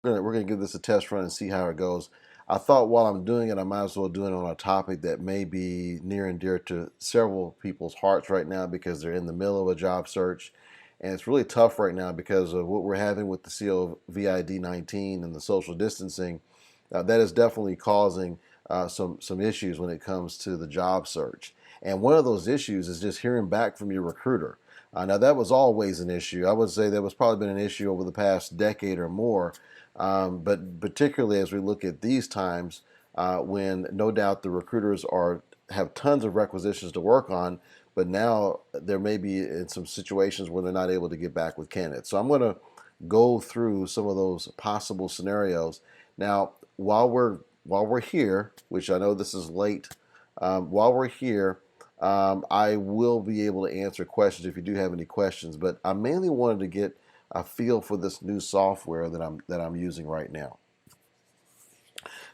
we're gonna give this a test run and see how it goes. I thought while I'm doing it, I might as well do it on a topic that may be near and dear to several people's hearts right now because they're in the middle of a job search, and it's really tough right now because of what we're having with the COVID-19 and the social distancing. That is definitely causing some issues when it comes to the job search. And one of those issues is just hearing back from your recruiter. Now, that was always an issue. I would say that was probably been an issue over the past decade or more. But particularly as we look at these times, when no doubt the recruiters have tons of requisitions to work on, but now there may be in some situations where they're not able to get back with candidates. So I'm going to go through some of those possible scenarios. Now, while we're here, which I know this is late, while we're here, I will be able to answer questions if you do have any questions. But I mainly wanted to get a feel for this new software that I'm using right now.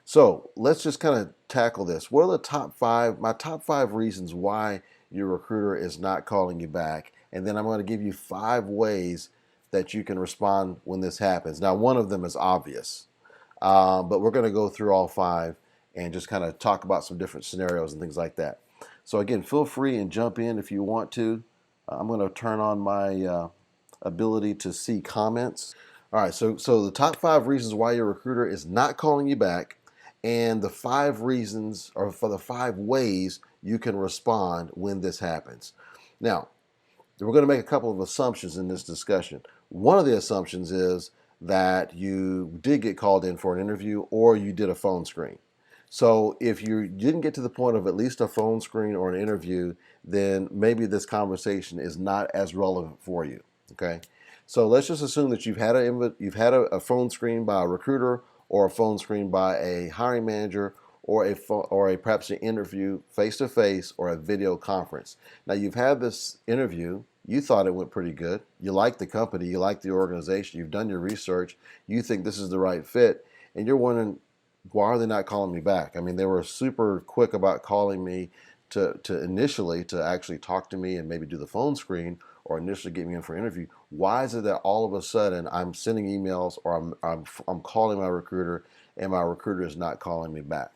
So let's just kind of tackle this. What are the my top five reasons why your recruiter is not calling you back? And then I'm going to give you 5 ways that you can respond when this happens. Now, one of them is obvious, but we're going to go through all 5 and just kind of talk about some different scenarios and things like that. So again, feel free and jump in if you want to. I'm going to turn on my ability to see comments. All right, so the top 5 reasons why your recruiter is not calling you back, and the 5 reasons, or for the 5 ways you can respond when this happens. Now, we're going to make a couple of assumptions in this discussion. One of the assumptions is that you did get called in for an interview or you did a phone screen. So if you didn't get to the point of at least a phone screen or an interview, then maybe this conversation is not as relevant for you. Okay, so let's just assume that you've had a phone screen by a recruiter or a phone screen by a hiring manager or perhaps an interview face to face or a video conference. Now you've had this interview. You thought it went pretty good. You like the company, you like the organization, you've done your research, you think this is the right fit, and you're wondering, why are they not calling me back? I mean, they were super quick about calling me to initially to actually talk to me and maybe do the phone screen or initially get me in for an interview. Why is it that all of a sudden I'm sending emails or I'm calling my recruiter and my recruiter is not calling me back?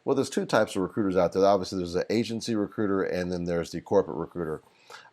Well, there's 2 types of recruiters out there. Obviously, there's the agency recruiter and then there's the corporate recruiter.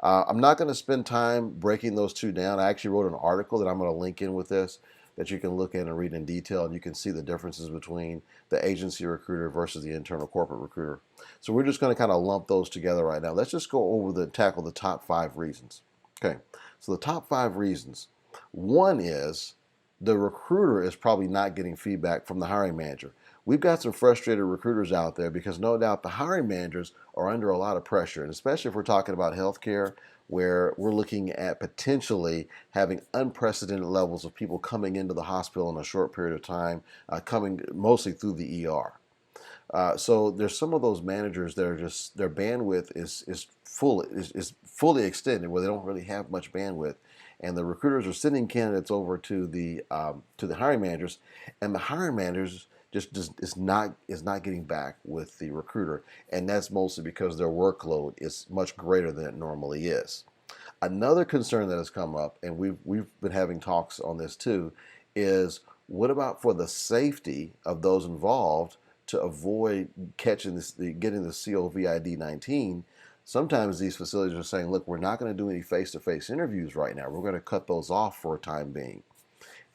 I'm not going to spend time breaking those 2 down. I actually wrote an article that I'm going to link in with this that you can look at and read in detail, and you can see the differences between the agency recruiter versus the internal corporate recruiter. So we're just going to kind of lump those together right now. Let's just go over tackle the top 5 reasons. Okay, so the top 5 reasons. One is the recruiter is probably not getting feedback from the hiring manager. We've got some frustrated recruiters out there because no doubt the hiring managers are under a lot of pressure, and especially if we're talking about healthcare, where we're looking at potentially having unprecedented levels of people coming into the hospital in a short period of time, coming mostly through the ER. So there's some of those managers that are just, their bandwidth is fully extended, where they don't really have much bandwidth, and the recruiters are sending candidates over to the hiring managers, and the hiring managers just is not getting back with the recruiter, and that's mostly because their workload is much greater than it normally is. Another concern that has come up, and we've been having talks on this too, is what about for the safety of those involved to avoid getting the COVID-19? Sometimes these facilities are saying, look, we're not going to do any face-to-face interviews right now. We're going to cut those off for a time being.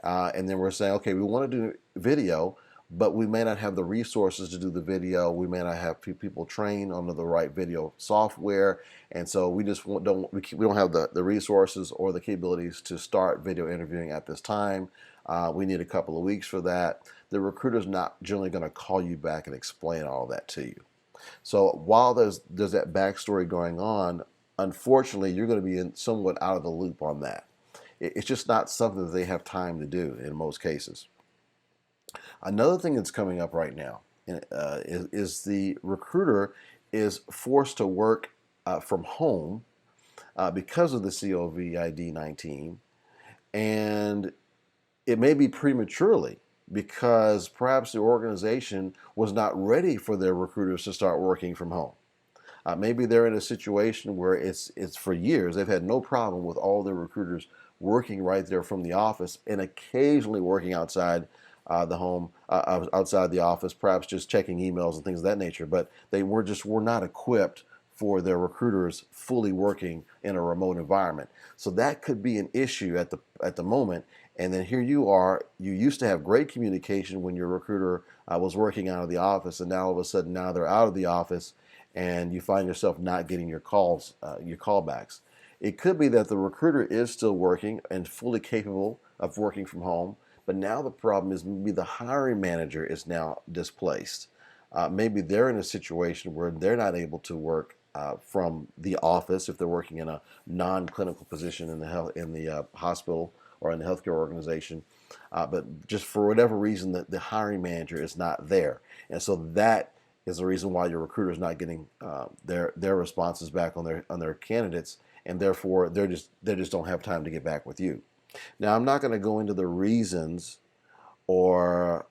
And then we're saying, okay, we want to do video, but we may not have the resources to do the video. We may not have people trained on the right video software, and so we just don't have the resources or the capabilities to start video interviewing at this time. We need a couple of weeks for that. The recruiter's not generally going to call you back and explain all that to you. So while there's that backstory going on, unfortunately, you're going to be somewhat out of the loop on that. It's just not something that they have time to do in most cases. Another thing that's coming up right now is the recruiter is forced to work from home because of the COVID-19, and it may be prematurely because perhaps the organization was not ready for their recruiters to start working from home. Maybe they're in a situation where it's for years they've had no problem with all their recruiters working right there from the office and occasionally working outside the home, outside the office, perhaps just checking emails and things of that nature. But they were not equipped for their recruiters fully working in a remote environment. So that could be an issue at the moment. And then here you are. You used to have great communication when your recruiter was working out of the office, and now all of a sudden now they're out of the office, and you find yourself not getting your calls, your callbacks. It could be that the recruiter is still working and fully capable of working from home, but now the problem is maybe the hiring manager is now displaced. Maybe they're in a situation where they're not able to work from the office if they're working in a non-clinical position in the hospital or in the healthcare organization, but just for whatever reason, the hiring manager is not there, and so that is the reason why your recruiter is not getting their responses back on their candidates, and therefore they just don't have time to get back with you. Now, I'm not going to go into the reasons or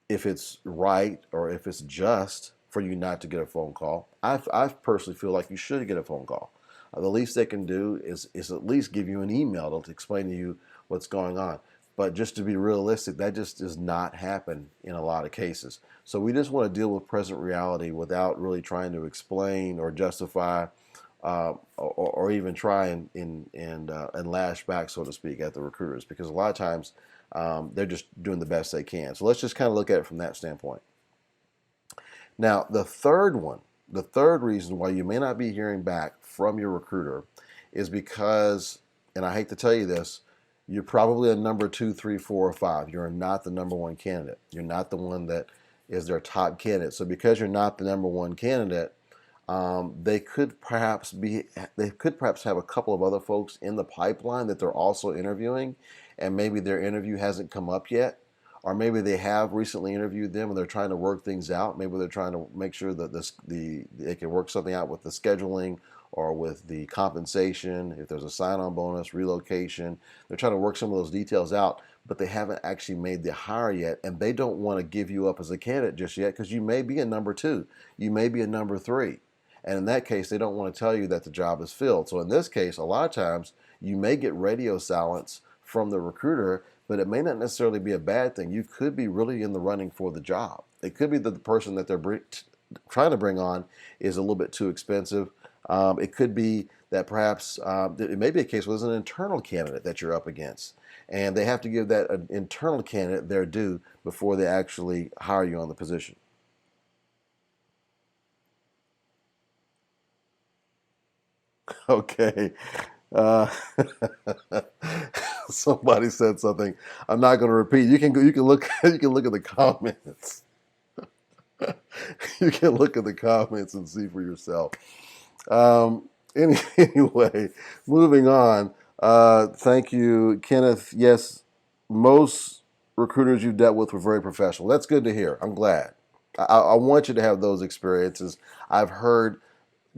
if it's right or if it's just for you not to get a phone call. I personally feel like you should get a phone call. The least they can do is at least give you an email to explain to you what's going on. But just to be realistic, that just does not happen in a lot of cases. So we just want to deal with present reality without really trying to explain or justify or even try and lash back, so to speak, at the recruiters, because a lot of times they're just doing the best they can. So let's just kind of look at it from that standpoint. Now, the third reason why you may not be hearing back from your recruiter is because, and I hate to tell you this, you're probably a number 2, 3, 4, or 5. You're not the number one candidate. You're not the one that is their top candidate. So because you're not the number one candidate, they could perhaps have a couple of other folks in the pipeline that they're also interviewing, and maybe their interview hasn't come up yet, or maybe they have recently interviewed them and they're trying to work things out. Maybe they're trying to make sure that they can work something out with the scheduling or with the compensation, if there's a sign-on bonus, relocation. They're trying to work some of those details out, but they haven't actually made the hire yet, and they don't want to give you up as a candidate just yet because you may be a number 2, you may be a number 3. And in that case, they don't want to tell you that the job is filled. So in this case, a lot of times you may get radio silence from the recruiter, but it may not necessarily be a bad thing. You could be really in the running for the job. It could be that the person that they're trying to bring on is a little bit too expensive. It could be that perhaps it may be a case where there's an internal candidate that you're up against, and they have to give that an internal candidate their due before they actually hire you on the position. Okay. Uh, somebody said something. I'm not going to repeat. You can look you can look at the comments. You can look at the comments and see for yourself. Anyway, moving on. Thank you, Kenneth. Yes, most recruiters you dealt with were very professional. That's good to hear. I'm glad. I want you to have those experiences. I've heard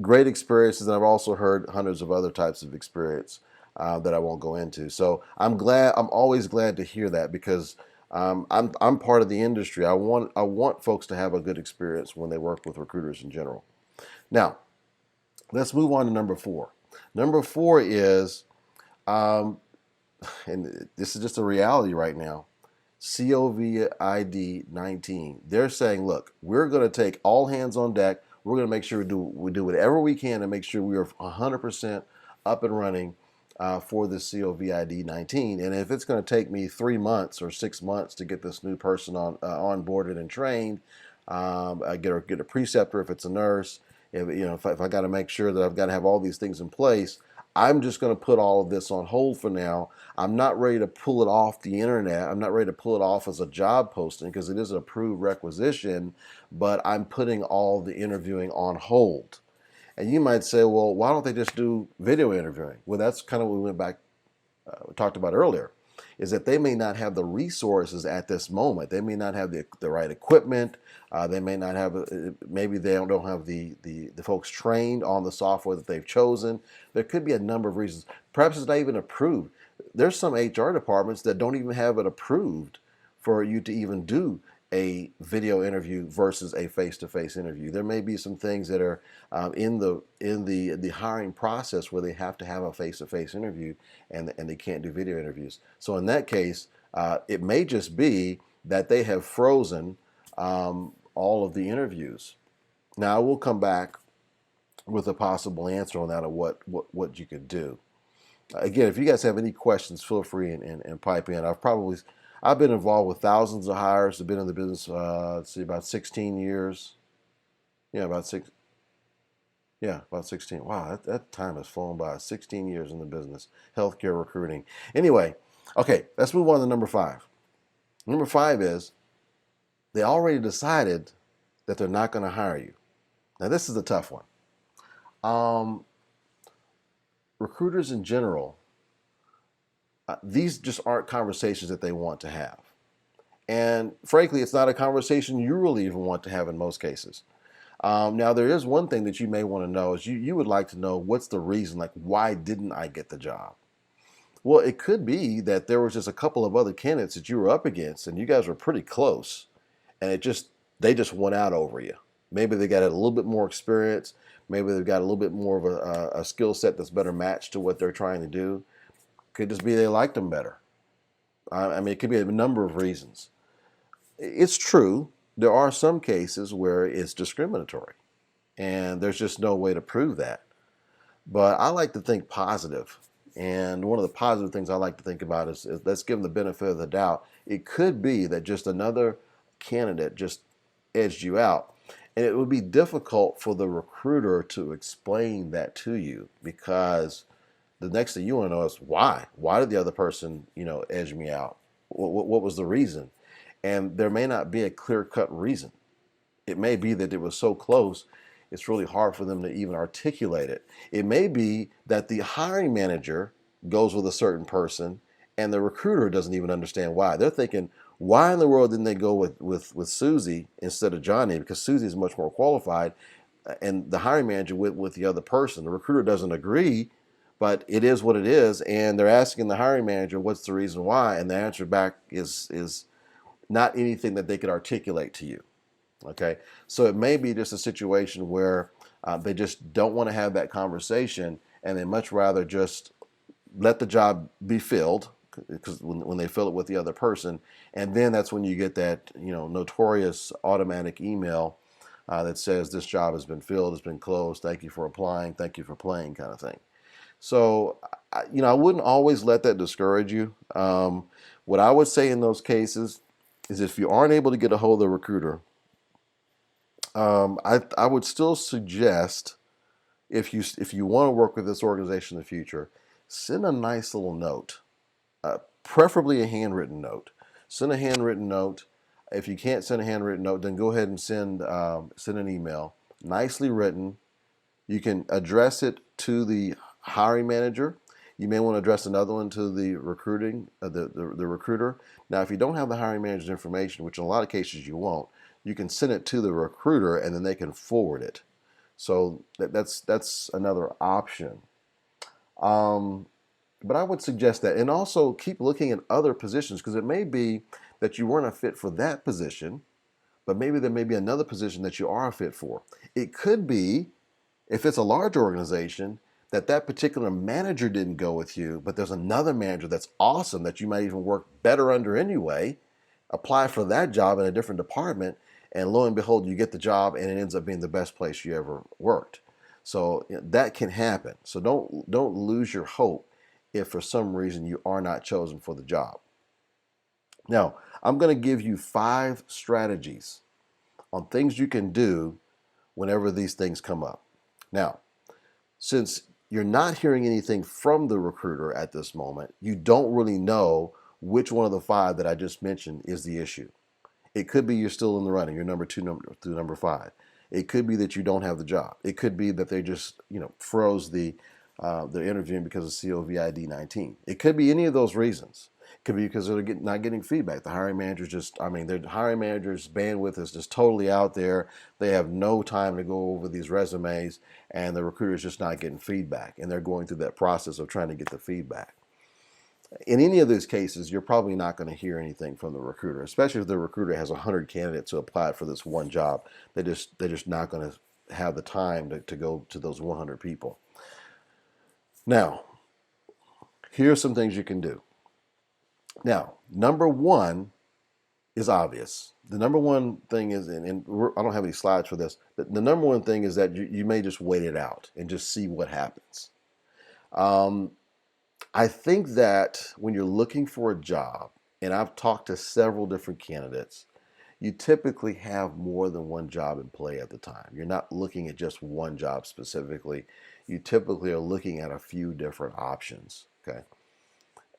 great experiences, and I've also heard hundreds of other types of experience that I won't go into. So I'm glad. I'm always glad to hear that because I'm part of the industry. I want folks to have a good experience when they work with recruiters in general. Now, let's move on to number 4. Number 4 is, and this is just a reality right now, COVID 19. They're saying, look, we're going to take all hands on deck. We're going to make sure we do whatever we can to make sure we are 100% up and running for this COVID 19. And if it's going to take me 3 months or 6 months to get this new person onboarded and trained, get a preceptor if it's a nurse, if I got to make sure that I've got to have all these things in place, I'm just going to put all of this on hold for now. I'm not ready to pull it off the internet. I'm not ready to pull it off as a job posting because it is an approved requisition, but I'm putting all the interviewing on hold. And you might say, well, why don't they just do video interviewing? Well, that's kind of what we talked about earlier, is that they may not have the resources at this moment. They may not have the right equipment. They may not have, maybe they don't have the folks trained on the software that they've chosen. There could be a number of reasons. Perhaps it's not even approved. There's some HR departments that don't even have it approved for you to even do a video interview versus a face-to-face interview. There may be some things that are in the hiring process where they have to have a face-to-face interview and they can't do video interviews. So in that case, it may just be that they have frozen all of the interviews. Now, I will come back with a possible answer on that of what you could do. Again, if you guys have any questions, feel free and pipe in. I've been involved with thousands of hires. I've been in the business, let's see, about 16 years. Yeah, about 16. Wow, that time has flown by. 16 years in the business, healthcare recruiting. Anyway, okay, let's move on to number 5. Number 5 is they already decided that they're not going to hire you. Now, this is a tough one. Recruiters in general, these just aren't conversations that they want to have. And frankly, it's not a conversation you really even want to have in most cases. Now, there is one thing that you may want to know is you would like to know what's the reason, like why didn't I get the job? Well, it could be that there was just a couple of other candidates that you were up against and you guys were pretty close and they just won out over you. Maybe they got a little bit more experience. Maybe they've got a little bit more of a skill set that's better matched to what they're trying to do. Could just be they liked them better. I mean, it could be a number of reasons. It's true. There are some cases where it's discriminatory, and there's just no way to prove that. But I like to think positive, and one of the positive things I like to think about is let's give them the benefit of the doubt. It could be that just another candidate just edged you out, and it would be difficult for the recruiter to explain that to you because the next thing you want to know is why? Why did the other person, edge me out? What was the reason? And there may not be a clear-cut reason. It may be that it was so close, it's really hard for them to even articulate it. It may be that the hiring manager goes with a certain person and the recruiter doesn't even understand why. They're thinking, why in the world didn't they go with Susie instead of Johnny? Because Susie is much more qualified, and the hiring manager went with the other person. The recruiter doesn't agree, but it is what it is, and they're asking the hiring manager what's the reason why, and the answer back is not anything that they could articulate to you. Okay, so it may be just a situation where they just don't want to have that conversation, and they much rather just let the job be filled, because when they fill it with the other person, and then that's when you get that notorious automatic email that says this job has been filled, it's been closed, thank you for applying, thank you for playing, kind of thing. So I wouldn't always let that discourage you. What I would say in those cases is if you aren't able to get a hold of the recruiter, I would still suggest if you want to work with this organization in the future, send a nice little note, preferably a handwritten note. Send a handwritten note. If you can't send a handwritten note, then go ahead and send an email, nicely written. You can address it to the hiring manager. You may want to address another one to the the recruiter. Now, if you don't have the hiring manager's information, which in a lot of cases you won't, you can send it to the recruiter and then they can forward it. So that's another option. But I would suggest that, and also keep looking at other positions, because it may be that you weren't a fit for that position, but maybe there may be another position that you are a fit for. It could be, if it's a large organization, that particular manager didn't go with you, but there's another manager that's awesome that you might even work better under anyway. Apply for that job in a different department, and lo and behold, you get the job, and it ends up being the best place you ever worked. So that can happen. So don't lose your hope if for some reason you are not chosen for the job. Now, I'm going to give you 5 strategies on things you can do whenever these things come up. Now, since you're not hearing anything from the recruiter at this moment, you don't really know which one of the 5 that I just mentioned is the issue. It could be you're still in the running, you're number 2 through number 5. It could be that you don't have the job. It could be that they just froze the interviewing because of COVID-19. It could be any of those reasons. It could be because they're not getting feedback. The hiring manager's their hiring manager's bandwidth is just totally out there. They have no time to go over these resumes, and the recruiter's just not getting feedback, and they're going through that process of trying to get the feedback. In any of these cases, you're probably not going to hear anything from the recruiter, especially if the recruiter has 100 candidates who applied for this one job. They're just not going to have the time to go to those 100 people. Now, here are some things you can do. Now, number 1 is obvious. The number one thing is, and I don't have any slides for this, but the number one thing is that you may just wait it out and just see what happens. Um, I think that when you're looking for a job, and I've talked to several different candidates, you typically have more than one job in play at the time. You're not looking at just one job specifically. You typically are looking at a few different options. Okay.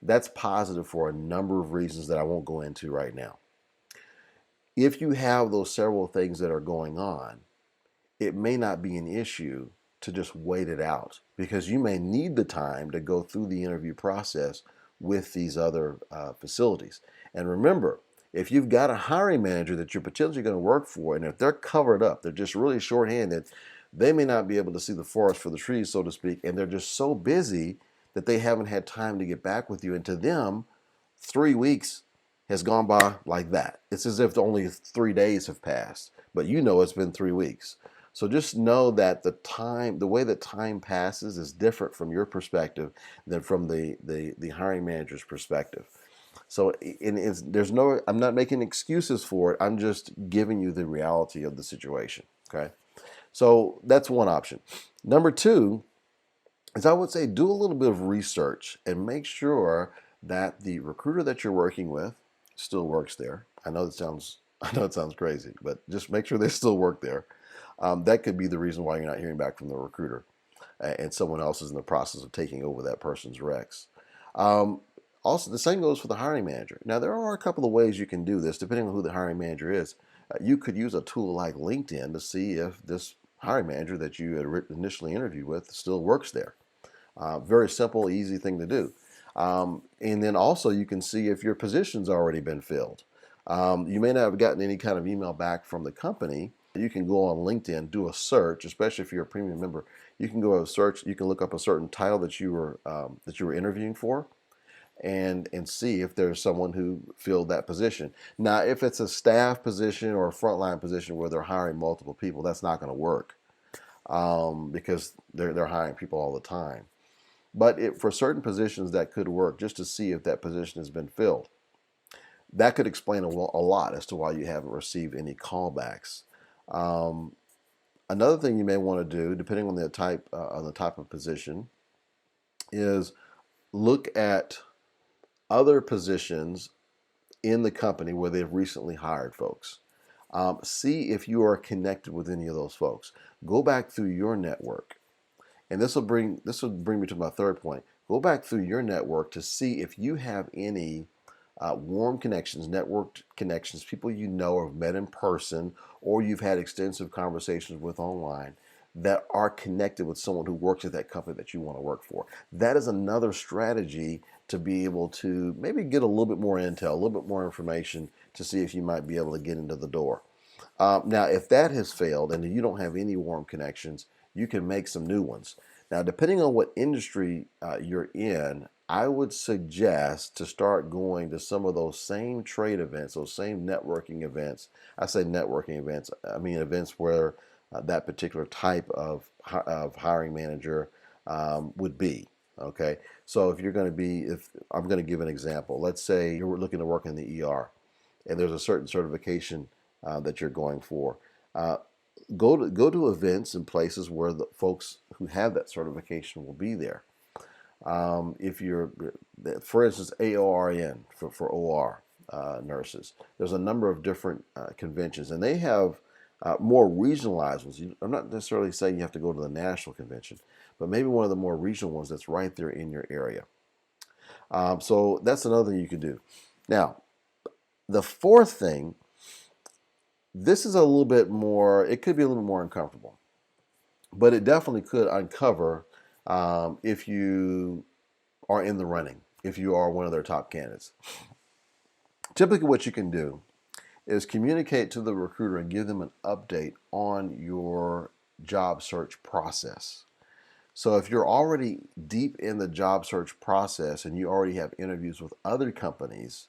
That's positive for a number of reasons that I won't go into right now. If you have those several things that are going on, it may not be an issue to just wait it out because you may need the time to go through the interview process with these other facilities. And remember, if you've got a hiring manager that you're potentially going to work for, and if they're covered up, they're just really shorthanded, they may not be able to see the forest for the trees, so to speak, and they're just so busy that they haven't had time to get back with you. And to them, 3 weeks has gone by like that. It's as if only 3 days have passed, but you know it's been 3 weeks. So just know that the way that time passes is different from your perspective than from the hiring manager's perspective. So I'm not making excuses for it. I'm just giving you the reality of the situation. Okay. So that's one option. Number two is I would say do a little bit of research and make sure that the recruiter that you're working with still works there. I know it sounds crazy, but just make sure they still work there. That could be the reason why you're not hearing back from the recruiter, and someone else is in the process of taking over that person's recs. Um, Also, the same goes for the hiring manager. Now, there are a couple of ways you can do this, depending on who the hiring manager is. You could use a tool like LinkedIn to see if this hiring manager that you had initially interviewed with still works there. Very simple, easy thing to do. And then also you can see if your position's already been filled. You may not have gotten any kind of email back from the company. You can go on LinkedIn, do a search, especially if you're a premium member. You can go a search. You can look up a certain title that you were interviewing for, and see if there's someone who filled that position. Now, if it's a staff position or a frontline position where they're hiring multiple people, that's not going to work because they're hiring people all the time. But for certain positions that could work, just to see if that position has been filled. That could explain a lot as to why you haven't received any callbacks. Um, Another thing you may want to do, depending on the type of position, is look at other positions in the company where they've recently hired folks. See if you are connected with any of those folks. Go back through your network, and this will bring me to my third point. Go back through your network to see if you have any warm connections, networked connections, people you know or have met in person, or you've had extensive conversations with online that are connected with someone who works at that company that you want to work for. That is another strategy to be able to maybe get a little bit more intel, a little bit more information to see if you might be able to get into the door. Now, if that has failed and you don't have any warm connections, you can make some new ones. Now, depending on what industry you're in, I would suggest to start going to some of those same trade events, those same networking events. I say networking events, I mean events where that particular type of hiring manager would be. Okay, so if I'm going to give an example. Let's say you're looking to work in the ER, and there's a certain certification that you're going for. Uh, go to events and places where the folks who have that certification will be there. If you're, for instance, AORN for OR nurses, there's a number of different conventions, and they have more regionalized ones. I'm not necessarily saying you have to go to the national convention, but maybe one of the more regional ones that's right there in your area. So that's another thing you could do. Now, the fourth thing, this is a little bit more, it could be a little bit more uncomfortable, but it definitely could uncover if you are in the running, if you are one of their top candidates. Typically what you can do is communicate to the recruiter and give them an update on your job search process. So if you're already deep in the job search process and you already have interviews with other companies,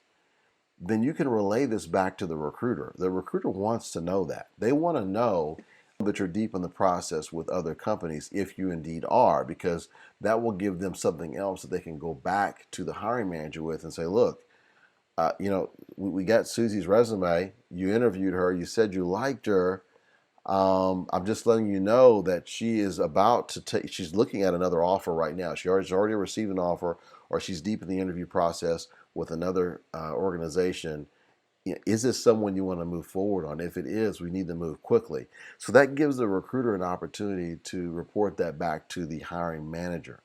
then you can relay this back to the recruiter. The recruiter wants to know that. They want to know that you're deep in the process with other companies if you indeed are, because that will give them something else that they can go back to the hiring manager with and say, look, we got Susie's resume. You interviewed her. You said you liked her. I'm just letting you know that she is about to take. She's looking at another offer right now. She's already received an offer, or she's deep in the interview process with another organization. Is this someone you want to move forward on? If it is, we need to move quickly. So that gives the recruiter an opportunity to report that back to the hiring manager.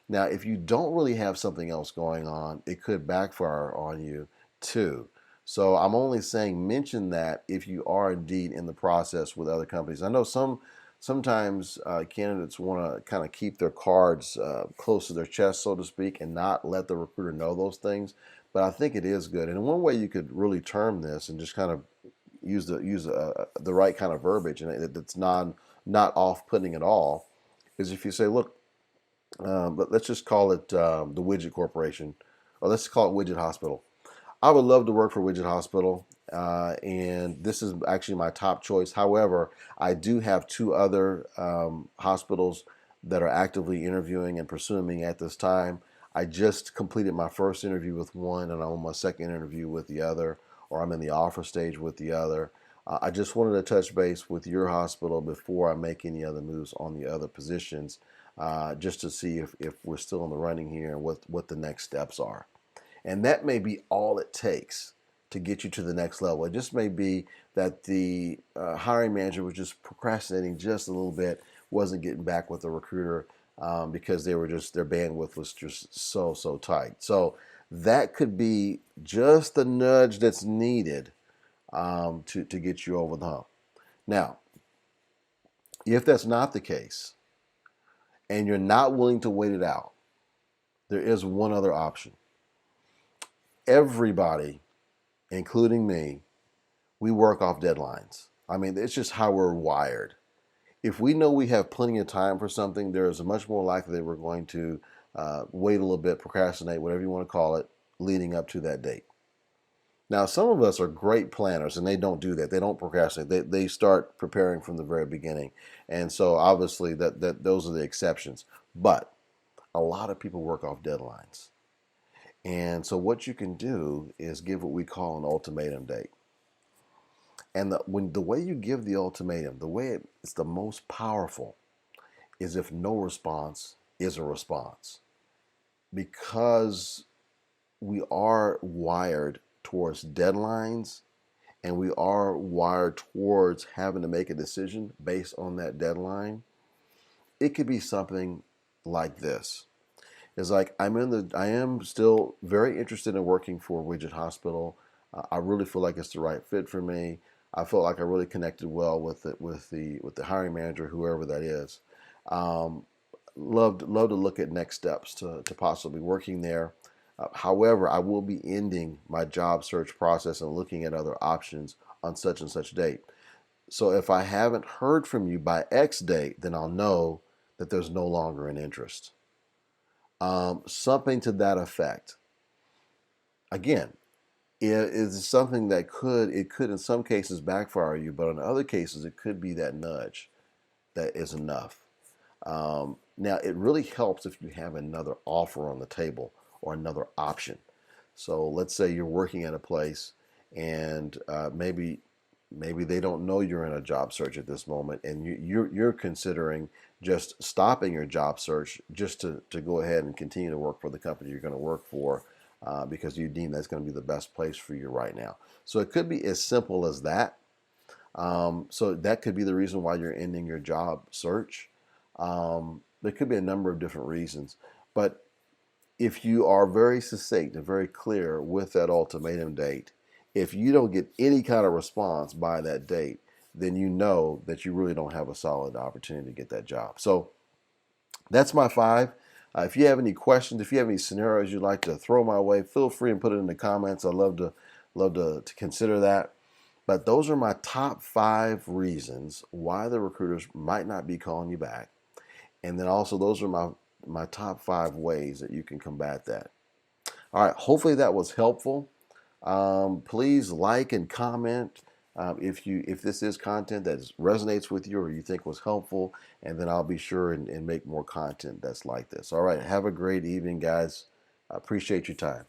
Now, if you don't really have something else going on, it could backfire on you too. So I'm only saying mention that if you are indeed in the process with other companies. I know sometimes candidates want to kind of keep their cards close to their chest, so to speak, and not let the recruiter know those things. But I think it is good. And one way you could really term this and just kind of use the right kind of verbiage and it's not off-putting at all is if you say, look, but let's just call it the Widget Corporation, or let's call it Widget Hospital. I would love to work for Widget Hospital, and this is actually my top choice. However, I do have two other hospitals that are actively interviewing and pursuing me at this time. I just completed my first interview with one, and I'm on my second interview with the other, or I'm in the offer stage with the other. I just wanted to touch base with your hospital before I make any other moves on the other positions, just to see if we're still in the running here and what the next steps are. And that may be all it takes to get you to the next level. It just may be that the hiring manager was just procrastinating just a little bit, wasn't getting back with the recruiter because their bandwidth was just so tight. So that could be just the nudge that's needed to get you over the hump. Now, if that's not the case, and you're not willing to wait it out, there is one other option. Everybody, including me, we work off deadlines. I mean, it's just how we're wired. If we know we have plenty of time for something, there is much more likely that we're going to wait a little bit, procrastinate, whatever you want to call it, leading up to that date. Now, some of us are great planners and they don't do that. They don't procrastinate. They start preparing from the very beginning. And so obviously that those are the exceptions. But a lot of people work off deadlines. And so what you can do is give what we call an ultimatum date. And the way you give the ultimatum, the way it's the most powerful is if no response is a response. Because we are wired towards deadlines and we are wired towards having to make a decision based on that deadline, it could be something like this. It's like I am still very interested in working for Widget Hospital. I really feel like it's the right fit for me. I felt like I really connected well with the hiring manager, whoever that is. Love to look at next steps to possibly working there. However, I will be ending my job search process and looking at other options on such and such date. So if I haven't heard from you by X date, then I'll know that there's no longer an interest. Something to that effect. Again, it is something that could in some cases backfire you, but in other cases it could be that nudge that is enough. Now, it really helps if you have another offer on the table or another option. So let's say you're working at a place and maybe they don't know you're in a job search at this moment, and you're considering just stopping your job search just to go ahead and continue to work for the company you're going to work for because you deem that's going to be the best place for you right now. So it could be as simple as that. So that could be the reason why you're ending your job search. There could be a number of different reasons, but if you are very succinct and very clear with that ultimatum date, if you don't get any kind of response by that date, then you know that you really don't have a solid opportunity to get that job. So that's my 5. If you have any questions, if you have any scenarios you'd like to throw my way, feel free and put it in the comments. I'd love to consider that. But those are my top 5 reasons why the recruiters might not be calling you back. And then also those are my top 5 ways that you can combat that. All right, hopefully that was helpful. Please like and comment if this is content that resonates with you or you think was helpful, and then I'll be sure and make more content that's like this. All right, have a great evening, guys. I appreciate your time.